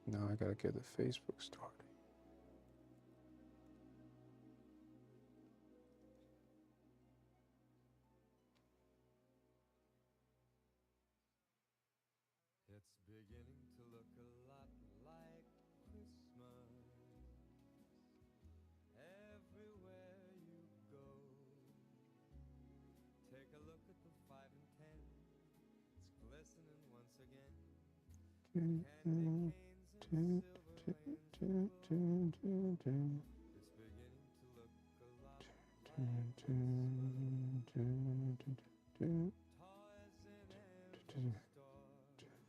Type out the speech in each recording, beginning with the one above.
Now I gotta get the Facebook started. It's beginning to look a lot like Christmas everywhere you go. Take a look at the 5 and 10. It's glistening once again. Candy canes and silver lanes aglow. It's beginning to look a lot like Christmas. Toys in every store.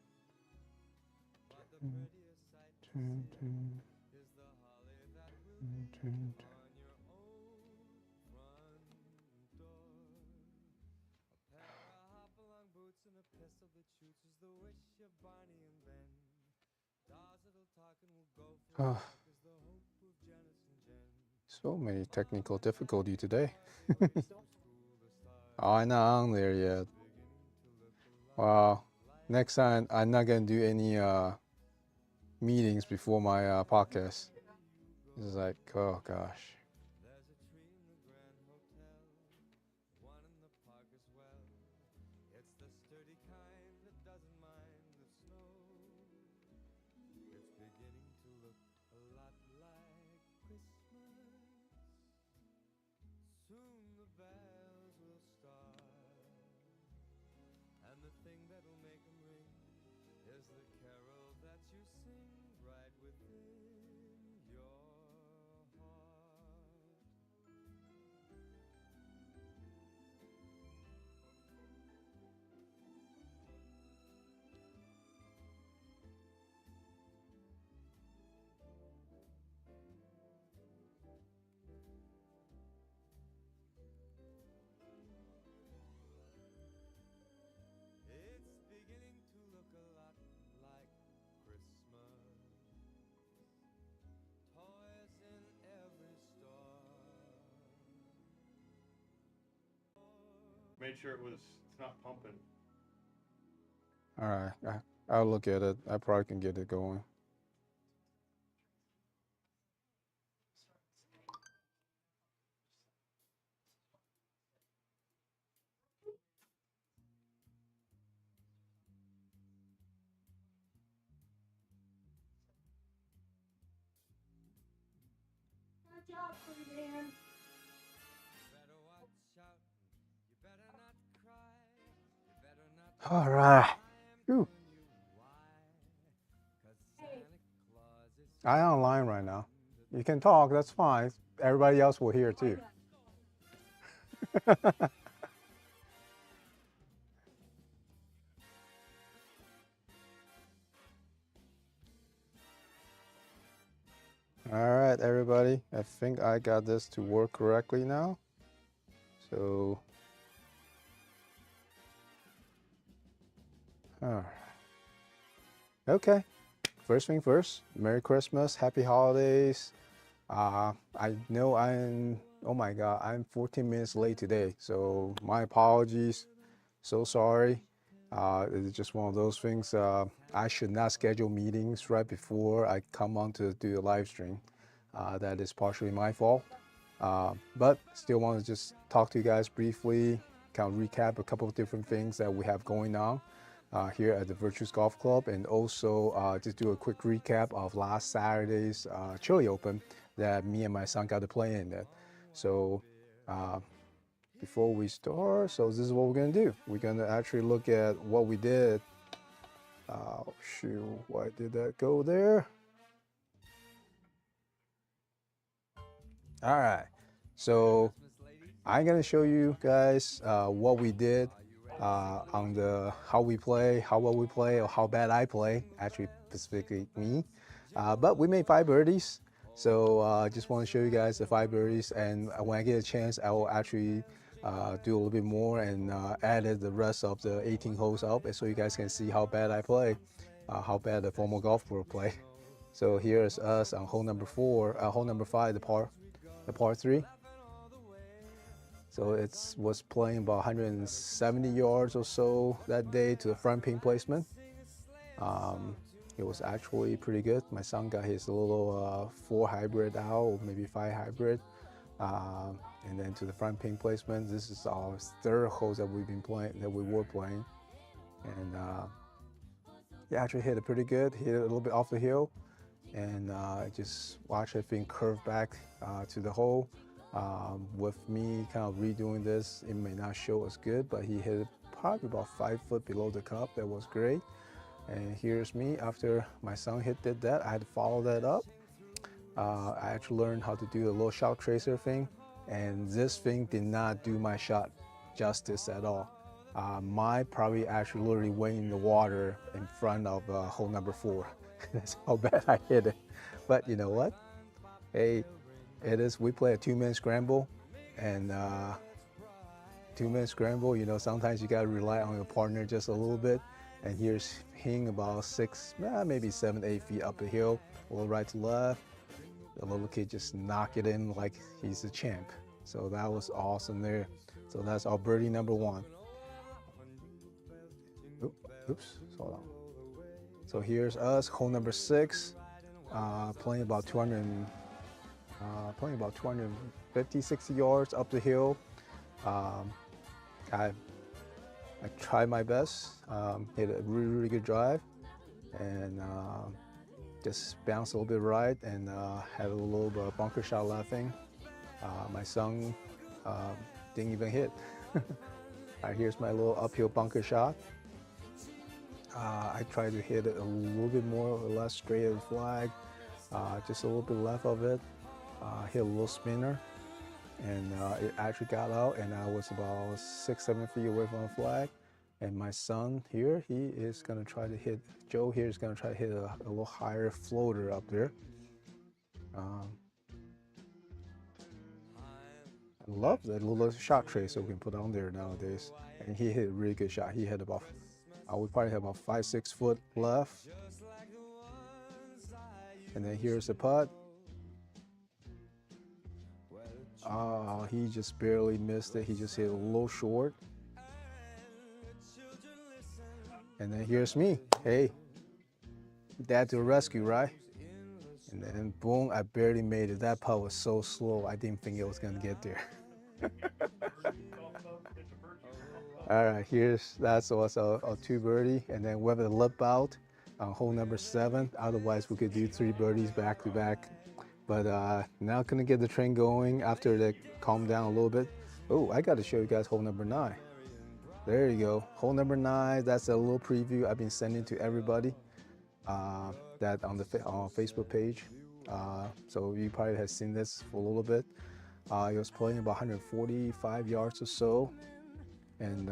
But the prettiest sight to see is the holly that will be on your own front door. A pair of hop-along boots and a pistol that shoots is the wish of Barney and Ben. Dolls that'll talk and will go for a walk is the hope of Janice and Jen. So many technical difficulty today. Oh, I'm not on there yet. Wow. Next time, I'm not gonna do any meetings before my podcast. It's like, oh gosh. There's a tree in the Grand Hotel, one in the park as well. It's the sturdy kind that doesn't mind the snow. It's beginning to look a lot like Christmas. Soon the bells will start, and the thing that'll make them ring is the carol that you sing right within your heart. It's beginning to look a lot like Christmas. Toys in every store. Made sure it's not pumping. All right, I'll look at it. I probably can get it going. Better watch out. You better not cry. You better not. All right. I'm Whew. telling you why. 'Cause Santa Claus is I'm online right now. You can talk. That's fine. Everybody else will hear too. All right, everybody. I think I got this to work correctly now. So, all right. Okay. First thing first. Merry Christmas. Happy holidays. I know oh my God, I'm 14 minutes late today. So my apologies. So sorry. It's just one of those things. I should not schedule meetings right before I come on to do the live stream. That is partially my fault. But still want to just talk to you guys briefly, kind of recap a couple of different things that we have going on here at the Virtuous Golf Club, and also just do a quick recap of last Saturday's Chili Open that me and my son got to play in that. So before we start, so this is what we're gonna do. We're gonna actually look at what we did. Oh shoot, why did that go there? All right, so I'm gonna show you guys what we did on the how we play, how well we play, or how bad I play. Actually, specifically me. But we made 5 birdies. So I just want to show you guys the 5 birdies, and when I get a chance, I will actually do a little bit more and added the rest of the 18 holes up, so you guys can see how bad I play, how bad the former golf pro play. So here's us on hole number 4, hole number 5, the par 3. So it was playing about 170 yards or so that day to the front pin placement. Um, it was actually pretty good. My son got his little 4 hybrid out, or maybe 5 hybrid. And then to the front pin placement, this is our third hole that we were playing. And he actually hit it pretty good, hit it a little bit off the hill. And just watch it being curved back to the hole. With me kind of redoing this, it may not show as good, but he hit it probably about 5 foot below the cup. That was great. And here's me after my son did that. I had to follow that up. I actually learned how to do the little shot tracer thing, and this thing did not do my shot justice at all. My probably actually literally went in the water in front of hole number 4. That's how bad I hit it. But you know what? Hey, we play a 2-man scramble, and 2-man scramble, sometimes you gotta rely on your partner just a little bit. And here's him about 6, maybe 7, 8 feet up the hill, a little right to left. The little kid just knocked it in like he's a champ. So that was awesome there. So that's our birdie number 1. Oops, hold on. So here's us, hole number 6, playing about 250, 60 yards up the hill. I tried my best, hit a really, really good drive, and just bounced a little bit right, and had a little bit of bunker shot laughing. My son didn't even hit. Here's my little uphill bunker shot. I tried to hit it a little bit more or less straight of the flag, just a little bit left of it. Hit a little spinner, and it actually got out, and I was about 6, 7 feet away from the flag. And my son here, he is gonna try to hit, Joe here is gonna try to hit a little higher floater up there. I love that little shot tracer we can put on there nowadays. And he hit a really good shot. He hit about, we probably have about 5, 6 foot left. And then here's the putt. He just barely missed it. He just hit a little short. And then here's me. Hey, dad to the rescue, right? And then boom, I barely made it. That putt was so slow, I didn't think it was gonna get there. All right, that's also a 2 birdie, and then we have a lip out on hole number 7. Otherwise, we could do 3 birdies back to back. But now gonna get the train going after they calm down a little bit. Oh, I got to show you guys hole number 9. There you go, hole number 9. That's a little preview I've been sending to everybody. That on the Facebook page. So you probably have seen this for a little bit. It was playing about 145 yards or so, and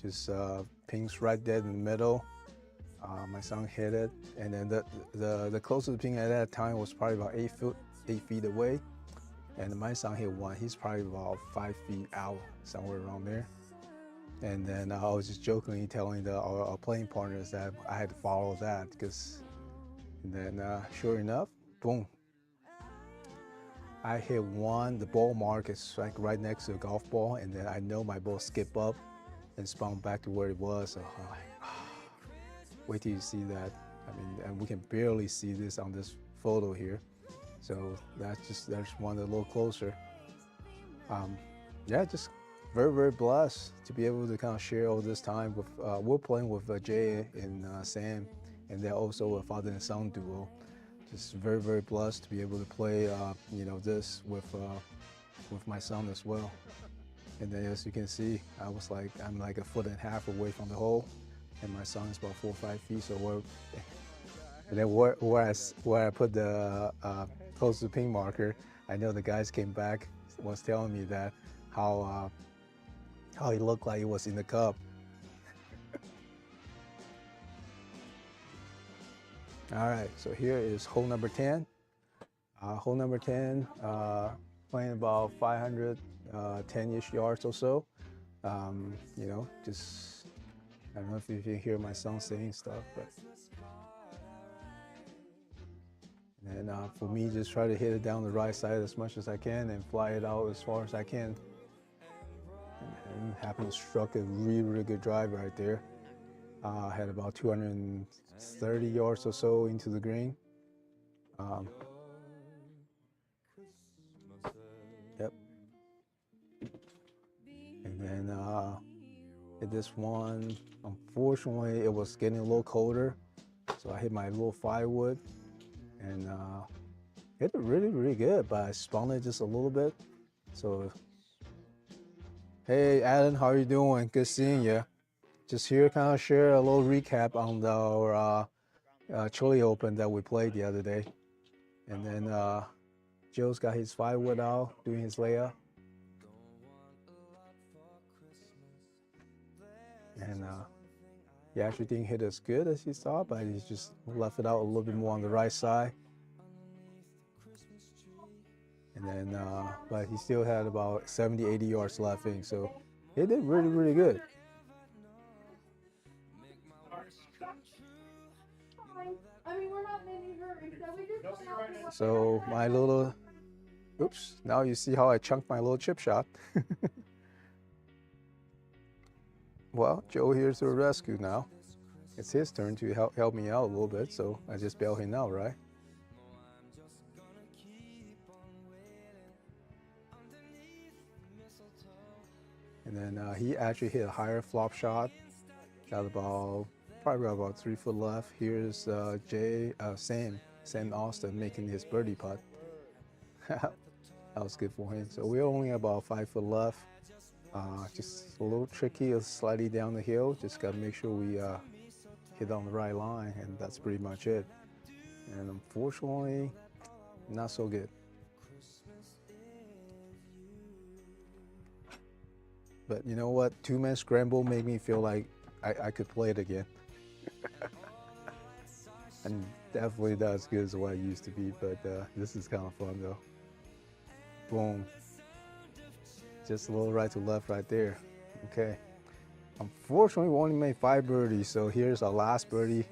just pings right dead in the middle. My son hit it, and then the closest ping at that time was probably about 8 feet away, and my son hit one. He's probably about 5 feet out, somewhere around there. And then I was just jokingly telling our playing partners that I had to follow that, because, and then sure enough, boom. I hit one, the ball mark is like right next to the golf ball, and then I know my ball skipped up and spun back to where it was. So I'm like, wait till you see that. I mean, and we can barely see this on this photo here. So that's one a little closer. Yeah, just very, very blessed to be able to kind of share all this time with, we're playing with Jay and Sam, and they're also a father and son duo. Just very, very blessed to be able to play, this with my son as well. And then as you can see, I'm like 1.5 feet away from the hole, and my son is about 4 or 5 feet. So and then where I put the close to the pin marker, I know the guys came back, was telling me that how he looked like he was in the cup. All right, so here is hole number 10. Hole number 10, playing about 510-ish yards or so. Just, I don't know if you can hear my son saying stuff, but And for me, just try to hit it down the right side as much as I can and fly it out as far as I can. And happened to struck a really good drive right there. Had about 230 yards or so into the green. Yep. And then hit this one. Unfortunately, it was getting a little colder, so I hit my little firewood and hit it really good, but I spun it just a little bit. So, hey, Alan, how you doing? Good seeing you. Just here, kind of share a little recap on our Chile Open that we played the other day. And then Joe's got his firewood out, doing his layup. And he actually didn't hit as good as he thought, but he just left it out a little bit more on the right side. And then, but he still had about 70, 80 yards left in, so he did really good. I mean, we're not in any hurry, so we just went out to So my little, oops, now you see how I chunked my little chip shot. Well, Joe here's to the rescue now. It's his turn to help me out a little bit, so I just bail him out, right? And then he actually hit a higher flop shot. Got probably about 3 foot left. Here's Sam Austin making his birdie putt. That was good for him. So we're only about 5 foot left. Just a little tricky, slightly down the hill. Just got to make sure we hit on the right line, and that's pretty much it. And unfortunately, not so good. But you know what? Two-man scramble made me feel like I could play it again. And definitely not as good as what I used to be, but this is kind of fun though. Boom. Just a little right to left right there. Okay. Unfortunately, we only made 5 birdies, so here's our last birdie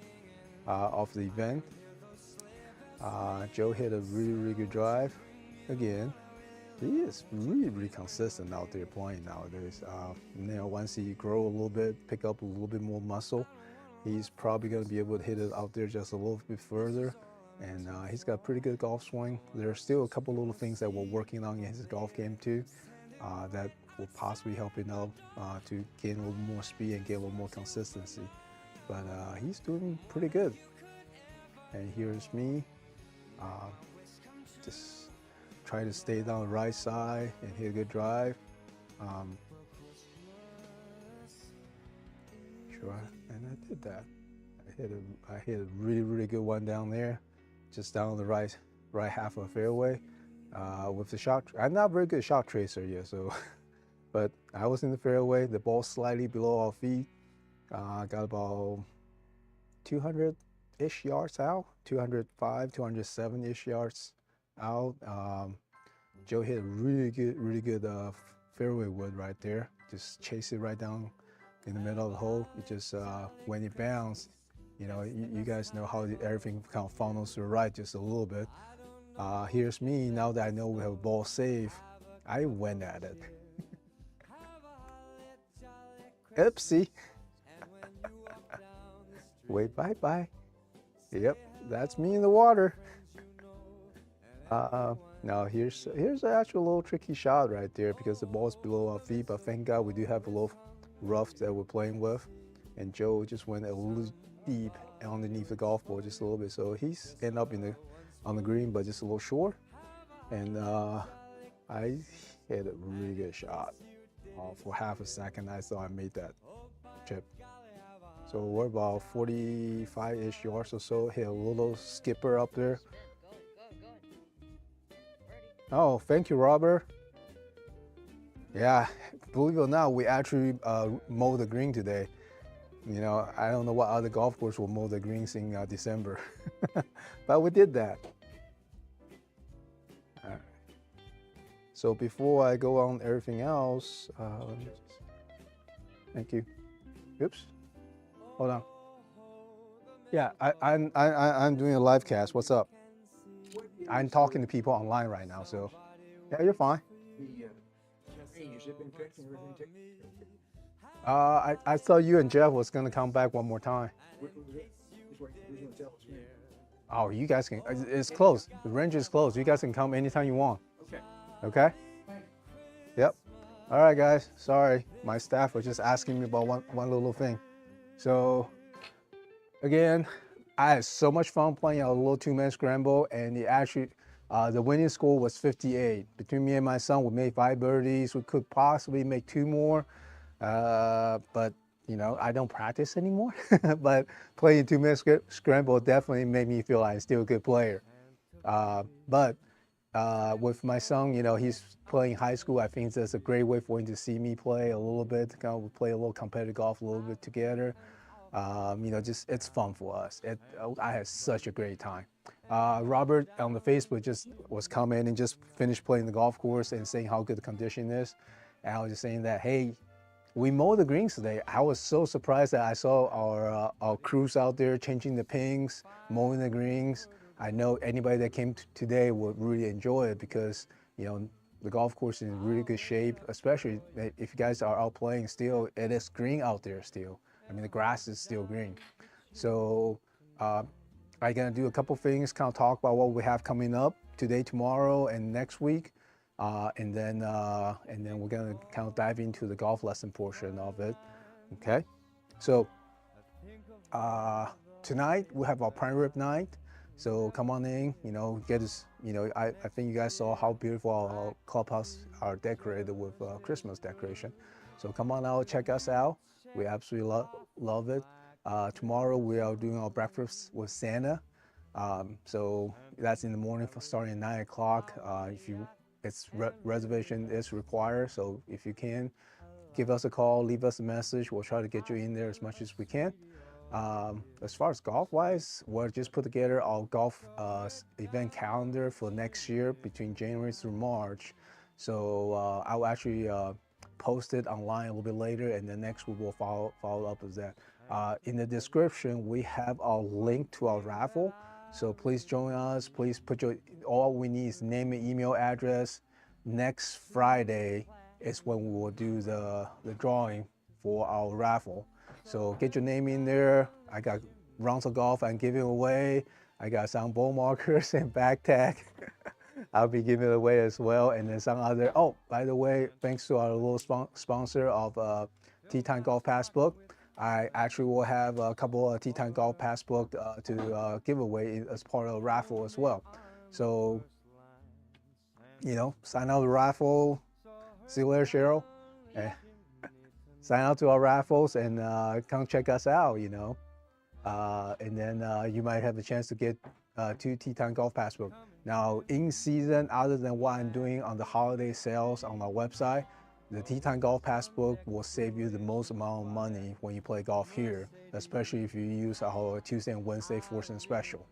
of the event. Joe hit a really good drive. Again, he is really consistent out there playing nowadays. Once he grow a little bit, pick up a little bit more muscle, he's probably going to be able to hit it out there just a little bit further. And he's got a pretty good golf swing. There's still a couple little things that we're working on in his golf game too, that will possibly help him out to gain a little more speed and get a little more consistency. But he's doing pretty good. And here's me, just try to stay down the right side and hit a good drive. Sure, and I did that. I hit a really good one down there, just down the right half of the fairway. With the shot, I'm not very good shot tracer yet, so, but I was in the fairway. The ball slightly below our feet. Got about 200-ish yards out, 205, 207-ish yards out. Joe hit a really good fairway wood right there. Just chase it right down in the middle of the hole. It just when it bounced, you know, you guys know how everything kind of funnels to the right just a little bit. Here's me, now that I know we have a ball safe, I went at it. Oopsie. Wait, bye. Yep, that's me in the water. Now here's an actual little tricky shot right there because the ball's below our feet, but thank God we do have a little rough that we're playing with. And Joe just went a little deep underneath the golf ball just a little bit. So he's ended up on the green, but just a little short. And I hit a really good shot. For half a second, I thought I made that chip. So we're about 45-ish yards or so. Hit a little skipper up there. Oh, thank you, Robert. Yeah, believe it or not, we actually mowed the green today. You know, I don't know what other golf course will mow the greens in December, but we did that. All right. So before I go on everything else, let me just, thank you. Oops, hold on. Yeah, I'm doing a live cast. What's up? I'm talking to people online right now, so yeah, you're fine. The range have been fixed and everything taken. I thought you and Jeff was gonna come back one more time. He's going to tell us when. Oh, you guys can. It's closed. The range is closed. You guys can come anytime you want. Okay. Okay. Yep. All right, guys. Sorry, my staff was just asking me about one little thing. So again, I had so much fun playing a little two-man scramble, and the winning score was 58. Between me and my son, we made 5 birdies. We could possibly make 2 more, but you know, I don't practice anymore. But playing two-man scramble definitely made me feel like I'm still a good player. But with my son, you know, he's playing high school. I think that's a great way for him to see me play a little bit. Kind of play a little competitive golf a little bit together. You know, just it's fun for us. I had such a great time. Robert on the Facebook just was coming and just finished playing the golf course and saying how good the condition is. And I was just saying that, hey, we mowed the greens today. I was so surprised that I saw our crews out there changing the pings, mowing the greens. I know anybody that came today would really enjoy it because, you know, the golf course is in really good shape, especially if you guys are out playing still. It is green out there still. I mean, the grass is still green. So I'm gonna do a couple things, kind of talk about what we have coming up today, tomorrow, and next week. And then we're gonna kind of dive into the golf lesson portion of it. Okay, so tonight we have our prime rib night. So come on in, you know, get us, you know, I think you guys saw how beautiful our clubhouse are decorated with Christmas decoration. So come on out, check us out. We absolutely love it. Tomorrow we are doing our breakfast with Santa. So that's in the morning, starting at 9 o'clock. Reservation is required. So if you can, give us a call, leave us a message. We'll try to get you in there as much as we can. As far as golf-wise, we'll just put together our golf event calendar for next year between January through March. So I'll actually post it online a little bit later, and then next we will follow up with that. In the description, we have our link to our raffle. So please join us. Please put all we need is name and email address. Next Friday is when we will do the drawing for our raffle. So get your name in there. I got rounds of golf I'm giving away. I got some ball markers and back tag. I'll be giving it away as well. And then some other, oh, by the way, thanks to our little sponsor of Tea Time Golf Passbook, I actually will have a couple of Tea Time Golf Passbook to give away as part of the raffle as well. So, you know, sign out the raffle. See you later, Cheryl. Sign out to our raffles and come check us out, you know. And then you might have a chance to get 2 Tea Time Golf Passbook. Now, in season, other than what I'm doing on the holiday sales on our website, the Tea Time Golf Passbook will save you the most amount of money when you play golf here, especially if you use our Tuesday and Wednesday Force and Special.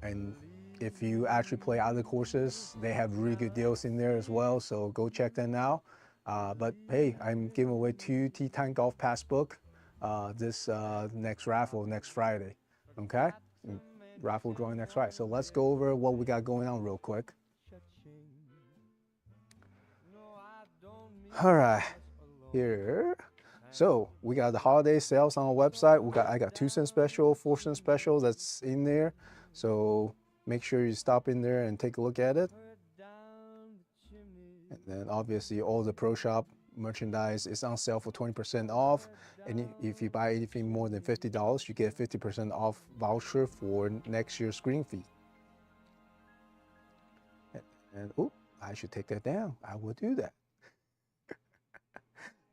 And if you actually play other courses, they have really good deals in there as well, so go check them out. But hey, I'm giving away 2 Tea Time Golf Passbook this next raffle next Friday, okay? Raffle drawing next Friday. So let's go over what we got going on real quick. All right, here. So we got the holiday sales on our website. I got 2-cent special, 4-cent special that's in there. So make sure you stop in there and take a look at it. And then obviously all the Pro Shop merchandise is on sale for 20% off. And if you buy anything more than $50, you get a 50% off voucher for next year's green fee. And oh, I should take that down. I will do that.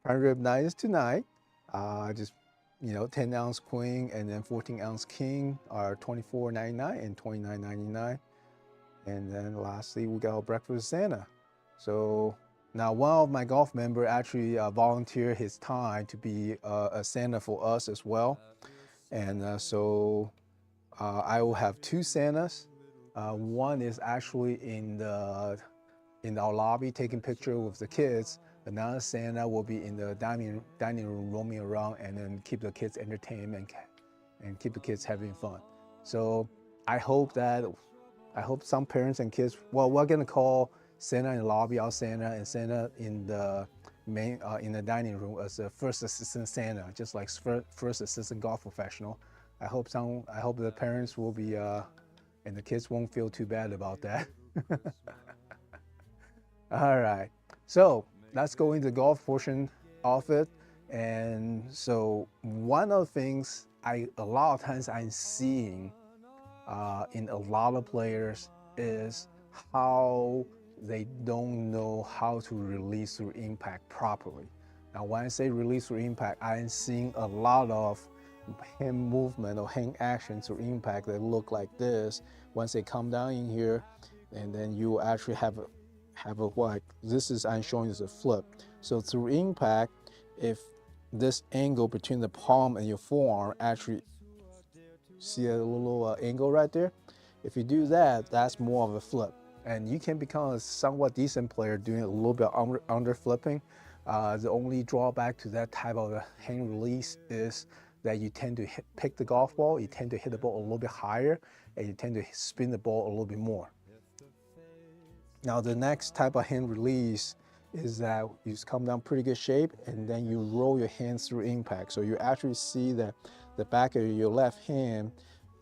Prime rib night is tonight. Just, you know, 10-ounce queen and then 14-ounce king are $24.99 and $29.99. And then lastly, we got our breakfast with Santa. So now one of my golf member actually volunteered his time to be a Santa for us as well. And so I will have 2 Santas. One is actually in our lobby taking picture with the kids. Another Santa will be in the dining room roaming around and then keep the kids entertained and keep the kids having fun. So I hope that I hope some parents and kids, well, we're gonna call Santa in the lobby our Santa, and Santa in the main in the dining room as a first assistant Santa, just like first assistant golf professional. I hope the parents will be and the kids won't feel too bad about that. All right, so let's go into the golf portion of it. And so one of the things a lot of times I'm seeing in a lot of players is how they don't know how to release through impact properly. Now, when I say release through impact, I'm seeing a lot of hand movement or hand actions through impact that look like this. Once they come down in here, and then you actually have a like this is I'm showing is a flip. So through impact, if this angle between the palm and your forearm actually see a little angle right there. If you do that, that's more of a flip. And you can become a somewhat decent player doing a little bit under flipping. The only drawback to that type of a hand release is that you tend to pick the golf ball, you tend to hit the ball a little bit higher, and you tend to spin the ball a little bit more. Now the next type of hand release is that you just come down pretty good shape and then you roll your hands through impact. So you actually see that the back of your left hand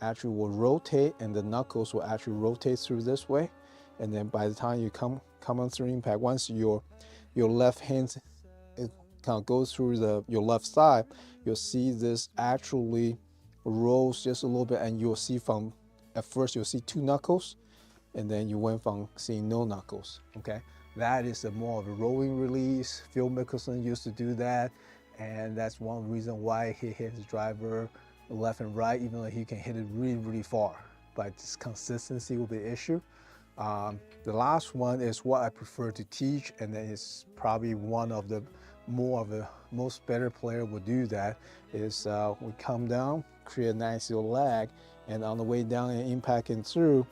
actually will rotate and the knuckles will actually rotate through this way. And then by the time you come on through impact, once your left hand it kind of goes through your left side, you'll see this actually rolls just a little bit, and you'll see from at first you'll see two knuckles, and then you went from seeing no knuckles. Okay, that is a more of a rolling release. Phil Mickelson used to do that, and that's one reason why he hit his driver left and right, even though he can hit it really far. But just consistency will be an issue. The last one is what I prefer to teach, and then it's probably one of the most better player will do that, is we come down, create a nice little lag, and on the way down and impacting through,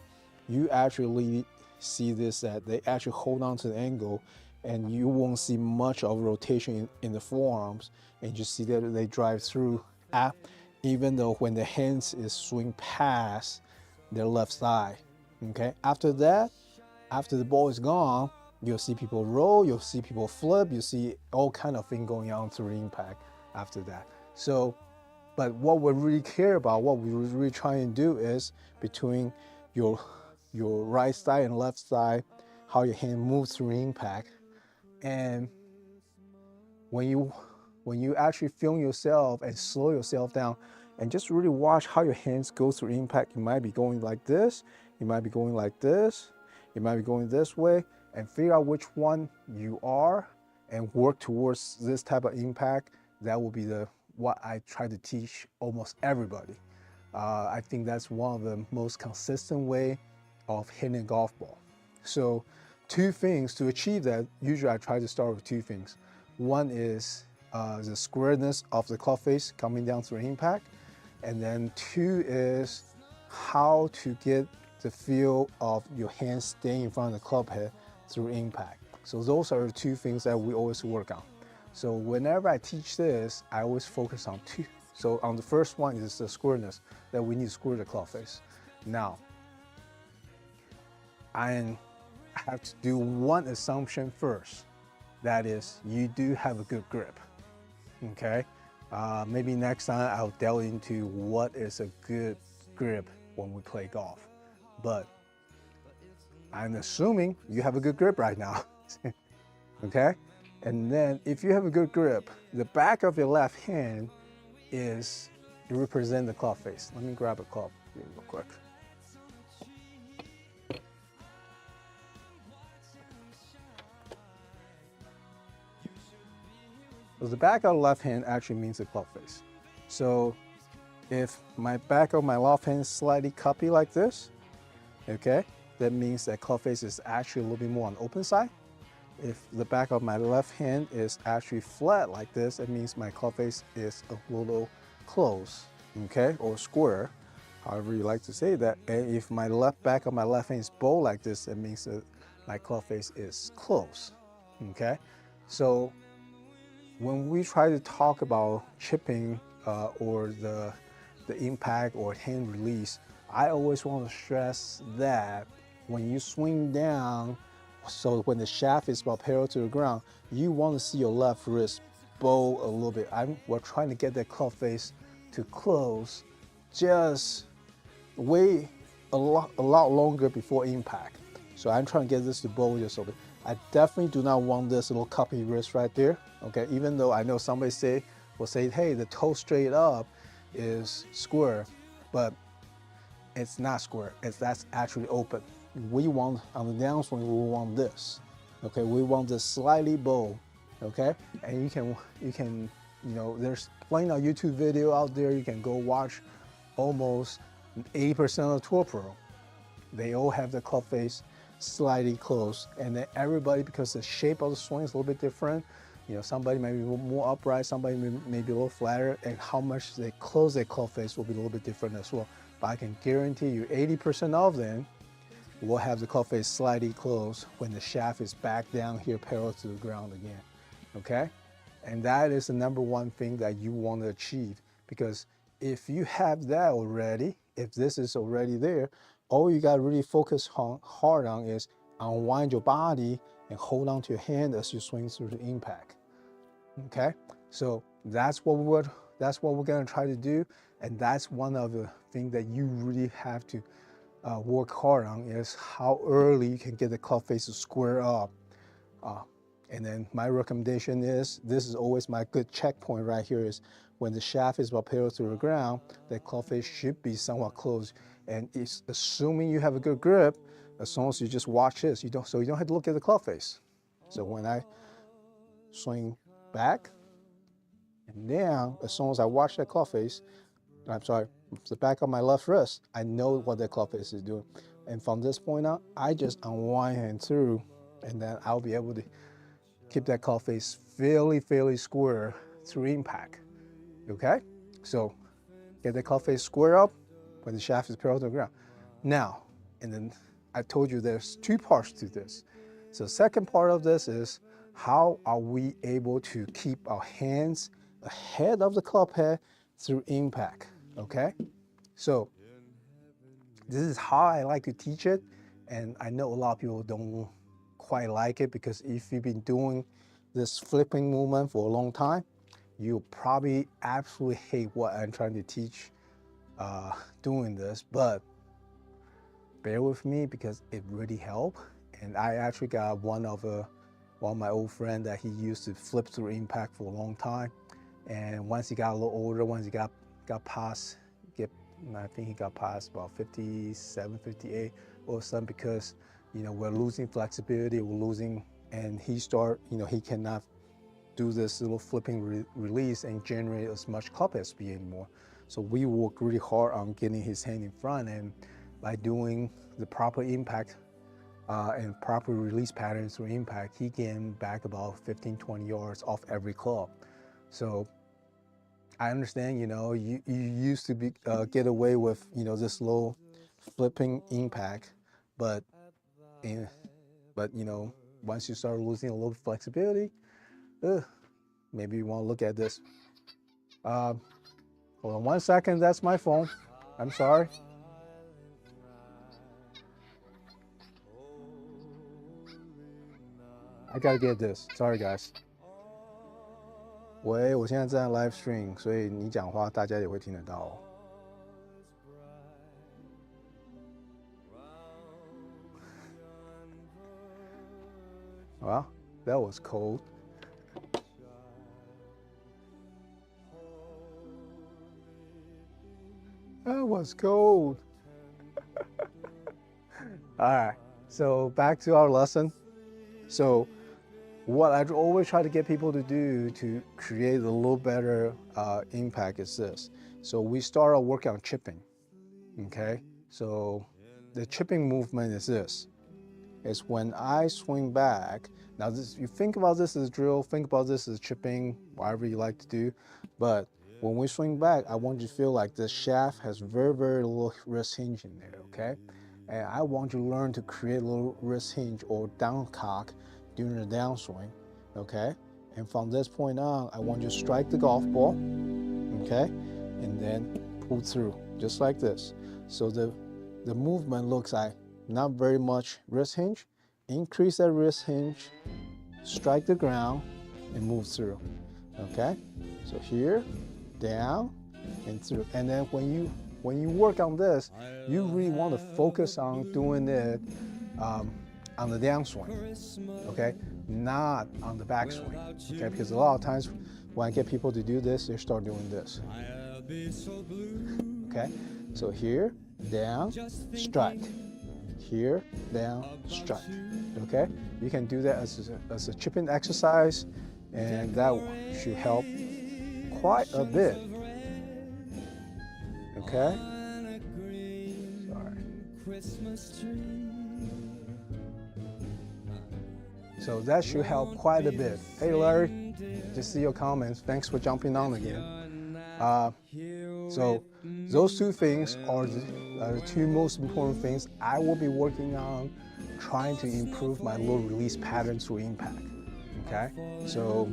you actually see this, that they actually hold on to the angle, and you won't see much of rotation in the forearms, and you just see that they drive through, even though when the hands is swing past their left side. Okay, after that, after the ball is gone, you'll see people roll, you'll see people flip, you see all kind of thing going on through impact after that. So, but what we really care about, what we really try and do is between your right side and left side, how your hand moves through impact. And when you actually film yourself and slow yourself down and just really watch how your hands go through impact, you might be going like this, you might be going like this, you might be going this way, and figure out which one you are and work towards this type of impact. That will be what I try to teach almost everybody. I think that's one of the most consistent way of hitting a golf ball. So two things to achieve that, usually I try to start with two things. One is the squareness of the club face coming down through impact. And then two is how to get the feel of your hands staying in front of the club head through impact. So those are the two things that we always work on. So whenever I teach this, I always focus on two. So on the first one is the squareness, that we need to square the club face. Now, I have to do one assumption first. That is, you do have a good grip, okay? Maybe next time I'll delve into what is a good grip when we play golf. But I'm assuming you have a good grip right now, okay? And then if you have a good grip, the back of your left hand is to represent the club face. Let me grab a club real quick. So the back of the left hand actually means the club face. So if my back of my left hand is slightly cuppy like this, okay, that means that club face is actually a little bit more on the open side. If the back of my left hand is actually flat like this, it means my club face is a little close, okay, or square, however you like to say that. And if my back of my left hand is bow like this, it means that my club face is close, okay? So when we try to talk about chipping or the impact or hand release, I always want to stress that when you swing down, so when the shaft is about parallel to the ground, you want to see your left wrist bow a little bit. We're trying to get that club face to close just way a lot longer before impact. So I'm trying to get this to bow just a little bit. I definitely do not want this little cuppy wrist right there. Okay, even though I know somebody will say, hey, the toe straight up is square, but it's not square. That's actually open. We want on the downswing, we want this. Okay, we want this slightly bow. Okay, and you can there's plenty of YouTube video out there. You can go watch almost 80% of the tour pro. They all have the club face slightly closed, and then everybody, because the shape of the swing is a little bit different. Somebody may be more upright, somebody may be a little flatter, and how much they close their club face will be a little bit different as well. But I can guarantee you 80% of them will have the club face slightly closed when the shaft is back down here parallel to the ground again, okay? And that is the number one thing that you want to achieve, because if you have that already, if this is already there, all you got to really focus hard on is unwind your body and hold on to your hand as you swing through the impact. Okay, so that's what we're going to try to do, and that's one of the things that you really have to work hard on, is how early you can get the club face to square up. And then my recommendation is, this is always my good checkpoint right here, is when the shaft is about parallel to the ground, the club face should be somewhat close. And it's assuming you have a good grip, as long as you just watch this, you don't have to look at the club face. So when I swing back and down, as soon as I watch that club face, the back of my left wrist, I know what that club face is doing. And from this point on, I just unwind and through, and then I'll be able to keep that club face fairly square through impact. Okay? So get the club face square up when the shaft is parallel to the ground. Now, and then I told you there's two parts to this. So the second part of this is, how are we able to keep our hands ahead of the club head through impact? Okay? So this is how I like to teach it, and I know a lot of people don't quite like it, because if you've been doing this flipping movement for a long time, you'll probably absolutely hate what I'm trying to teach doing this, but bear with me because it really helped. And I actually got one of my old friends that he used to flip through impact for a long time, and once he got a little older, once he got past, I think he got past about 57, 58, all of a sudden, because we're losing flexibility, and he cannot do this little flipping release and generate as much club head speed anymore. So we work really hard on getting his hand in front, and by doing the proper impact and proper release patterns through impact, he gained back about 15, 20 yards off every club. So I understand, you used to get away with, this low flipping impact, but once you start losing a little flexibility, maybe you want to look at this. Hold on 1 second, that's my phone. I'm sorry. I gotta get this. Sorry guys. 喂，我现在在 live stream， 所以你讲话大家也会听得到哦。Well, that was cold. That was cold. All right, so back to our lesson. So what I always try to get people to do to create a little better impact is this. So we start our workout chipping, okay? So the chipping movement is this. It's when I swing back. Now you think about this as drill, think about this as chipping, whatever you like to do. But when we swing back, I want you to feel like the shaft has very little wrist hinge in there, okay? And I want you to learn to create a little wrist hinge or down cock during the downswing, okay? And from this point on, I want you to strike the golf ball, okay? And then pull through, just like this. So the the movement looks like not very much wrist hinge. Increase that wrist hinge, strike the ground, and move through. Okay? So here, down, and through. And then when you work on this, you really want to focus on doing it on the downswing, okay? Not on the backswing, okay? Because a lot of times when I get people to do this, they start doing this. Okay? So here, down, strike. Here, down, strike. Okay? You can do that as a chipping exercise, and that should help quite a bit. Okay? Sorry. So that should help quite a bit. Hey Larry, just see your comments. Thanks for jumping on again. So those two things are the two most important things I will be working on, trying to improve my low release pattern through impact. Okay, so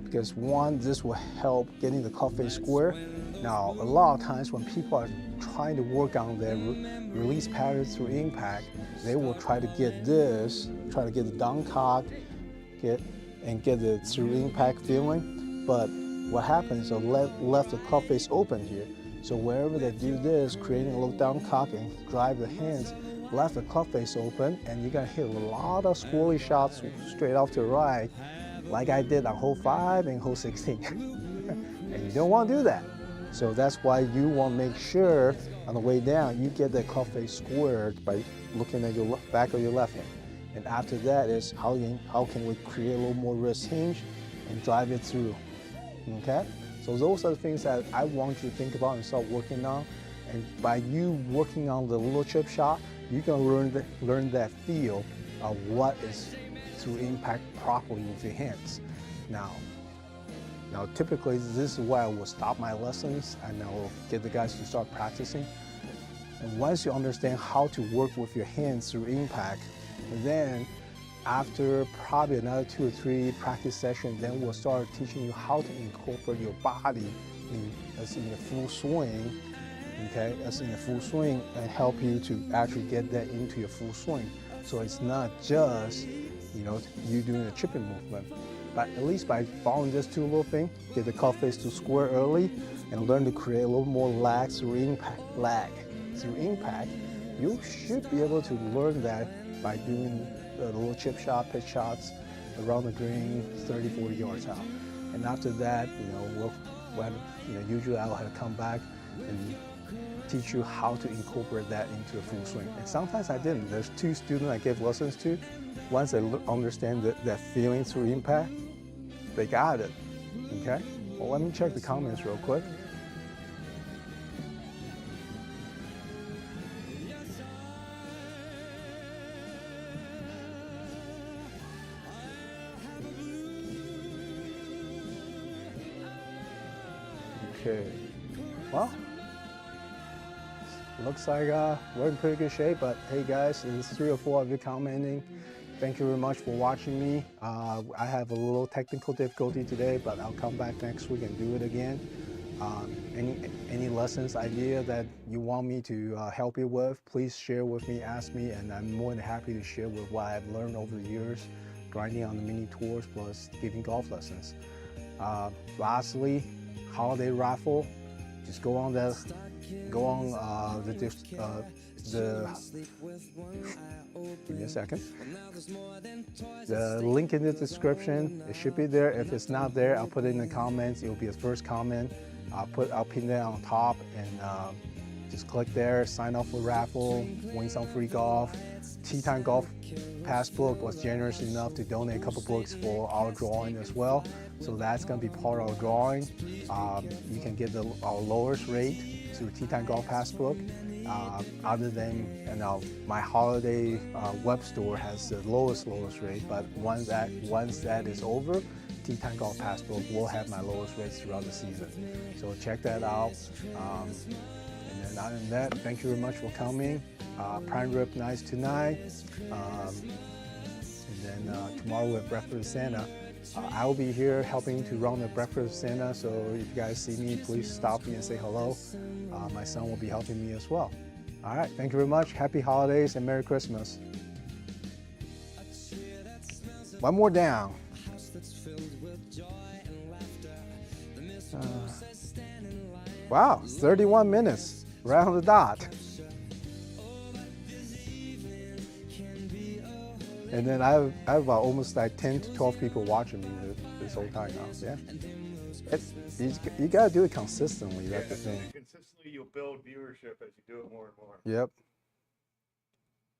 because one, this will help getting the cuff face square. Now, a lot of times when people are trying to work on their release pattern through impact, they will try to get this, try to get the down cock, get the through impact feeling. But what happens is they left the cuff face open here. So wherever they do this, creating a little down cock and drive the hands, left the cuff face open, and you're gonna hit a lot of squirrely shots straight off to the right, like I did on hole 5 and hole 16. And you don't want to do that. So that's why you want to make sure on the way down you get that cuff face squared by looking at your back of your left hand. And after that is how can we create a little more wrist hinge and drive it through. Okay? So those are the things that I want you to think about and start working on. And by you working on the little chip shot, you can learn that feel of what is through impact properly with your hands. Now typically this is where I will stop my lessons and I will get the guys to start practicing. And once you understand how to work with your hands through impact, then after probably another 2 or 3 practice sessions, then we'll start teaching you how to incorporate your body as in a full swing, okay, as in a full swing, and help you to actually get that into your full swing. So it's not just, you doing a chipping movement, but at least by following this 2 little things, get the cuff face to square early and learn to create a little more lag through impact, you should be able to learn that by doing the little chip shot, pitch shots around the green, 30, 40 yards out. And after that, usually I'll have to come back and teach you how to incorporate that into a full swing. And sometimes I didn't. There's 2 students I gave lessons to. Once they understand that feeling through impact, they got it, okay? Well, let me check the comments real quick. Okay, well, looks like we're in pretty good shape, but hey guys, there's 3 or 4 of you commenting. Thank you very much for watching me. I have a little technical difficulty today, but I'll come back next week and do it again. Any lessons, idea that you want me to help you with, please share with me, ask me, and I'm more than happy to share with what I've learned over the years, grinding on the mini tours plus giving golf lessons. Lastly, holiday raffle. Just go on the give me a second. The link in the description, it should be there. If it's not there, I'll put it in the comments. It'll be the first comment. I'll pin that on top, and just click there, sign up for raffle, win some free golf. Tea Time Golf Passbook was generous enough to donate a couple books for our drawing as well. So that's going to be part of our drawing. You can get our lowest rate through Tea Time Golf Passbook. Other than my holiday web store has the lowest rate, but once that is over, Tea Time Golf Passbook will have my lowest rates throughout the season. So check that out. And then other than that, thank you very much for coming. Prime rib nice tonight. And then tomorrow we have Breakfast with Santa. I will be here helping to run the Breakfast with Santa, so if you guys see me, please stop me and say hello. My son will be helping me as well. All right, thank you very much. Happy holidays and Merry Christmas. One more down. Wow, 31 minutes, right on the dot. And then I have about almost like 10 to 12 people watching me this whole time now. Yeah, you gotta do it consistently. That's the thing. And consistently, you'll build viewership as you do it more and more. Yep.